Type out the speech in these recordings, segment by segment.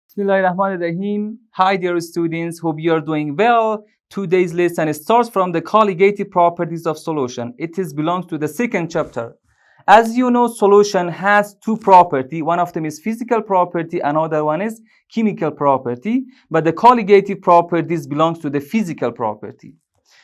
Bismillahirrahmanirrahim. Hi dear students, hope you are doing well. Today's lesson starts from the colligative properties of solution. It belongs to the second chapter. As you know, solution has two properties. One of them is physical property, another one is chemical property. But the colligative properties belongs to the physical property.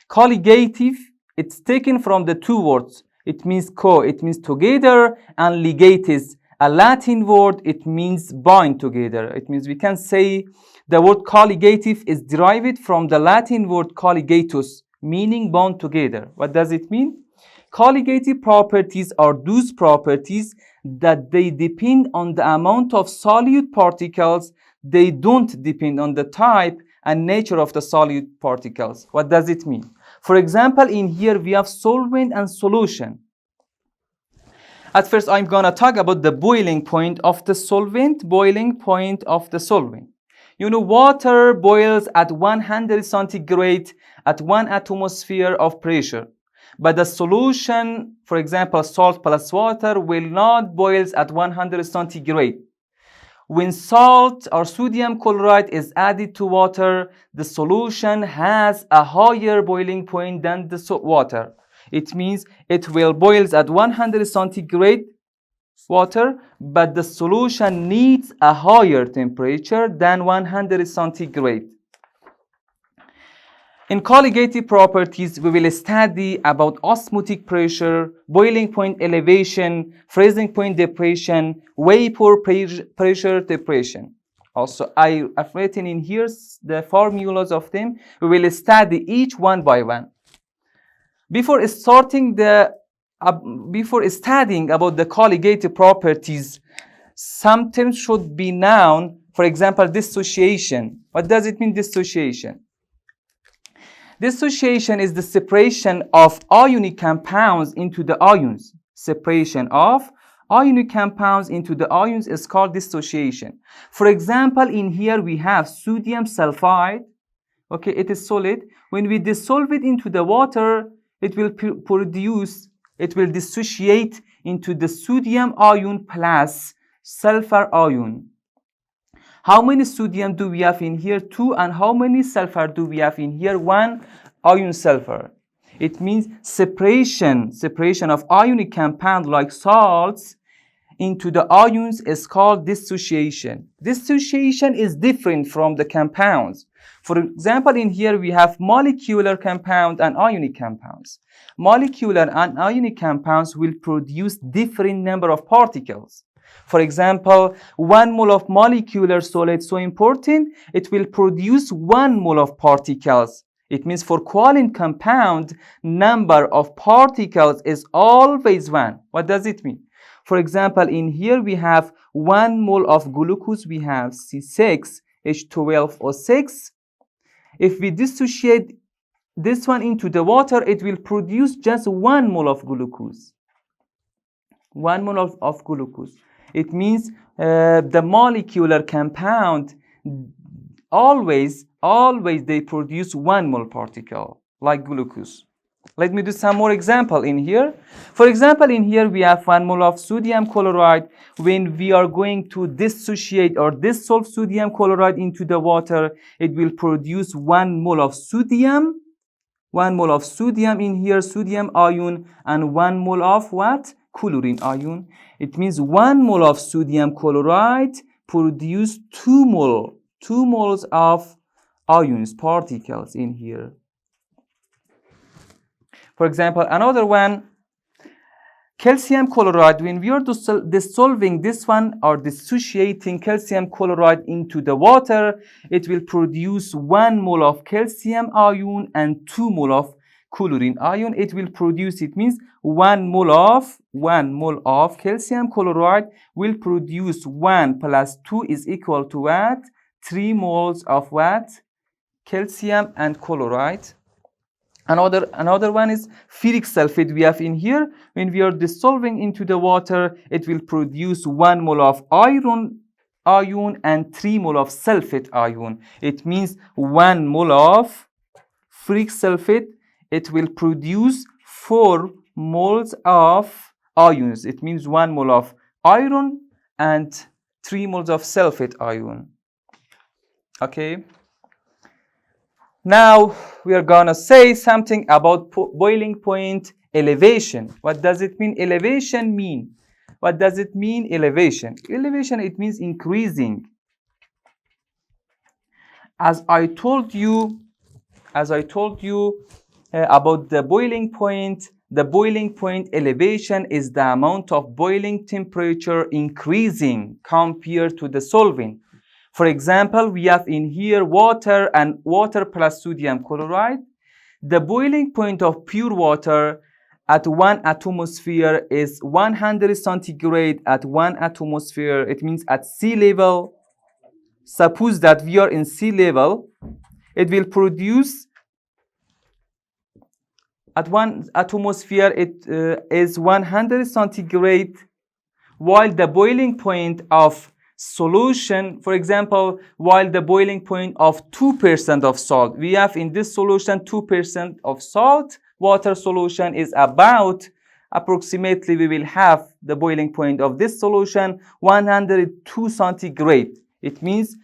Colligative, it's taken from the two words. It means it means together, and ligate is a Latin word. It means bind together. It means we can say the word colligative is derived from the Latin word colligatus, meaning bound together. What does it mean? Colligative properties are those properties that they depend on the amount of solute particles. They don't depend on the type and nature of the solute particles. What does it mean? For example, in here we have solvent and solution. At first, I'm going to talk about the boiling point of the solvent. Boiling point of the solvent. You know, water boils at 100 centigrade at 1 atmosphere of pressure. But the solution, for example, salt plus water, will not boil at 100 centigrade. When salt or sodium chloride is added to water, the solution has a higher boiling point than the water. It means it will boil at 100 centigrade water, but the solution needs a higher temperature than 100 centigrade. In colligative properties, we will study about osmotic pressure, boiling point elevation, freezing point depression, vapor pressure depression. Also, I have written in here the formulas of them. We will study each one by one. Before studying about the colligative properties, some terms should be known. For example, dissociation. What does it mean, dissociation? Dissociation is the separation of ionic compounds into the ions. Separation of ionic compounds into the ions is called dissociation. For example, in here we have sodium sulfide. Okay, it is solid. When we dissolve it into the water, it will dissociate into the sodium ion plus sulfur ion. How many sodium do we have in here? 2. And how many sulfur do we have in here? 1 ion sulfur. It means separation of ionic compound like salts into the ions is called dissociation. Dissociation is different from the compounds. For example, in here we have molecular compound and ionic compounds. Molecular and ionic compounds will produce different number of particles. For example, 1 mole of molecular solid, so important, it will produce 1 mole of particles. It means for covalent compound, number of particles is always 1. What does it mean? For example, in here we have 1 mole of glucose, we have C6H12O6. If we dissociate this one into the water, it will produce just 1 mole of glucose. 1 mole of glucose. It means the molecular compound always they produce 1 mole particle like glucose. Let me do some more example in here. For example, in here we have 1 mole of sodium chloride. When we are going to dissociate or dissolve sodium chloride into the water, it will produce 1 mole of sodium. 1 mole of sodium in here, sodium ion, and 1 mole of what? Chlorine ion. It means 1 mole of sodium chloride produce 2 moles of ions, particles in here. For example, another one, calcium chloride. When we are dissolving this one or dissociating calcium chloride into the water, it will produce 1 mole of calcium ion and 2 mole of chlorine ion. It will produce, it means 1 mole of calcium chloride will produce 1 plus 2 is equal to what? 3 moles of what? Calcium and chloride. Another one is ferric sulfate. We have in here, when we are dissolving into the water, it will produce 1 mole of iron ion and 3 mole of sulfate ion. It means 1 mole of ferric sulfate, it will produce 4 moles of ions. It means 1 mole of iron and 3 moles of sulfate ion. Okay. Now we are gonna say something about boiling point elevation. What does it mean? Elevation mean? What does it mean? Elevation. Elevation, it means increasing. As I told you about the boiling point elevation is the amount of boiling temperature increasing compared to the solvent. For example, we have in here water and water plus sodium chloride. The boiling point of pure water at 1 atmosphere is 100 centigrade at 1 atmosphere. It means at sea level. Suppose that we are in sea level, it will produce at 1 atmosphere, it is 100 centigrade, while the boiling point of solution, for example, while the boiling point of 2% of salt, we have in this solution 2% of salt, water solution is about, approximately we will have the boiling point of this solution 102 centigrade. It means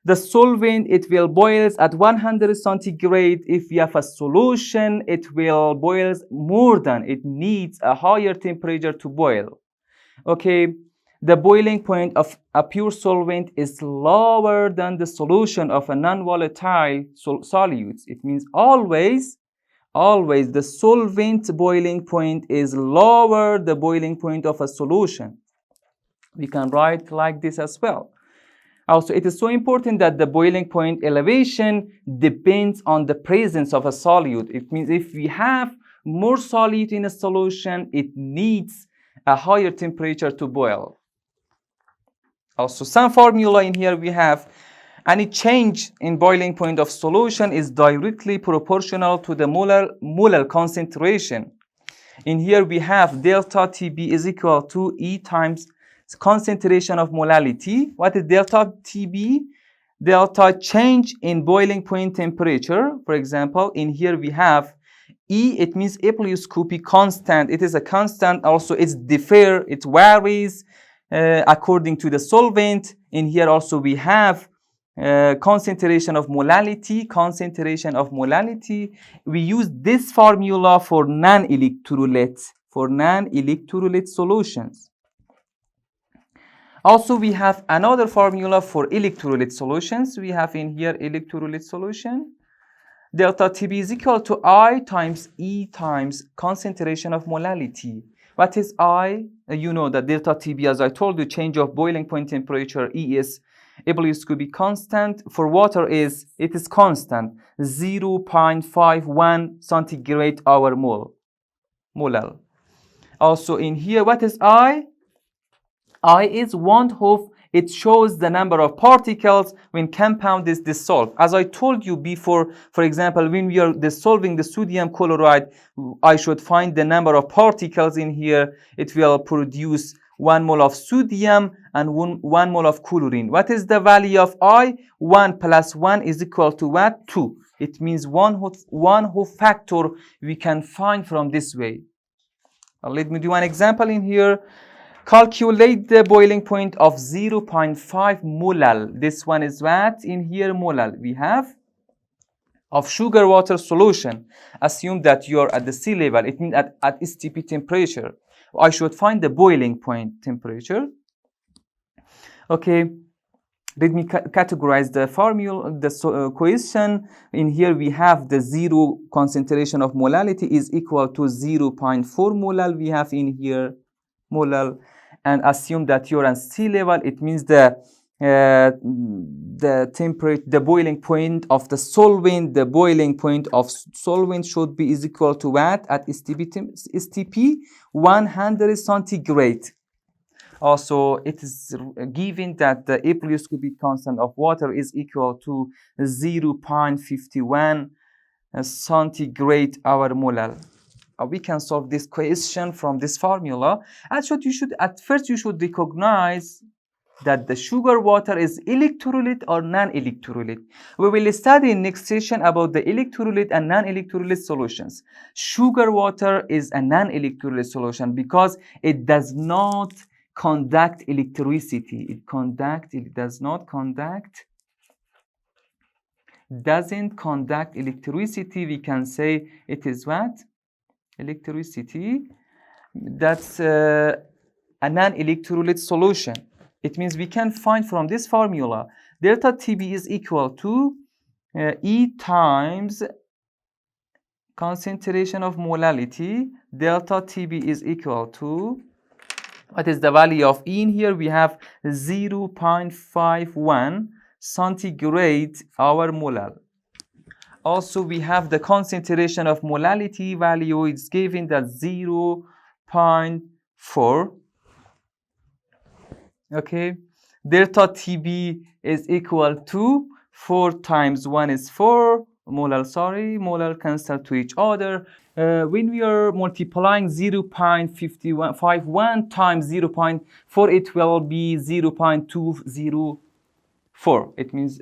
the solvent, it will boil at 100 centigrade. If we have a solution, it will boil more than, it needs a higher temperature to boil. Okay, the boiling point of a pure solvent is lower than the solution of a non-volatile solutes. It means always the solvent boiling point is lower the boiling point of a solution. We can write like this as well. Also, it is so important that the boiling point elevation depends on the presence of a solute. It means if we have more solute in a solution, it needs a higher temperature to boil. Also, some formula in here we have, any change in boiling point of solution is directly proportional to the molar concentration. In here we have delta TB is equal to E times concentration of molality. What is delta TB? Delta change in boiling point temperature. For example, in here we have E, it means epleuscopy constant. It is a constant. Also, it's differ, it varies according to the solvent. In here also we have concentration of molality. We use this formula for non-electrolyte solutions. Also, we have another formula for electrolyte solutions. We have in here electrolyte solution. Delta TB is equal to I times E times concentration of molality. What is I? You know that delta TB, as I told you, change of boiling point temperature. E is epleuscopy constant. For water it is constant, 0.51 centigrade hour molar. Also in here, what is I? I is 1/2. It shows the number of particles when compound is dissolved. As I told you before, for example, when we are dissolving the sodium chloride, I should find the number of particles in here. It will produce 1 mole of sodium and 1 mole of chlorine. What is the value of I? 1 plus 1 is equal to what? 2. It means one whole factor we can find from this way. Let me do an example in here. Calculate the boiling point of 0.5 molal. This one is what? In here, molal. We have of sugar water solution. Assume that you are at the sea level. It means at STP temperature. I should find the boiling point temperature. Okay. Let me categorize the formula, the question. In here we have the 0 concentration of molality is equal to 0.4 molal. We have in here molal, and assume that you're at sea level. It means the temperature, the boiling point of the solvent, should be is equal to what at STP 100 centigrade. Also, it is given that the epleuscopy constant of water is equal to 0.51 centigrade hour molar. We can solve this question from this formula. At first you should recognize that the sugar water is electrolyte or non-electrolyte. We will study in next session about the electrolyte and non-electrolyte solutions. Sugar water is a non-electrolyte solution because it does not conduct electricity. It does not conduct doesn't conduct electricity, we can say it is what? Electricity. That's a non-electrolyte solution. It means we can find from this formula delta TB is equal to E times concentration of molality. Delta TB is equal to, what is the value of E in here? We have 0.51 centigrade hour molal. Also, we have the concentration of molality value is given that 0.4. Okay, delta TB is equal to 4 times 1 is 4 molal. Sorry, molal cancel to each other. When we are multiplying 0.51 times 0.4, it will be 0.204. It means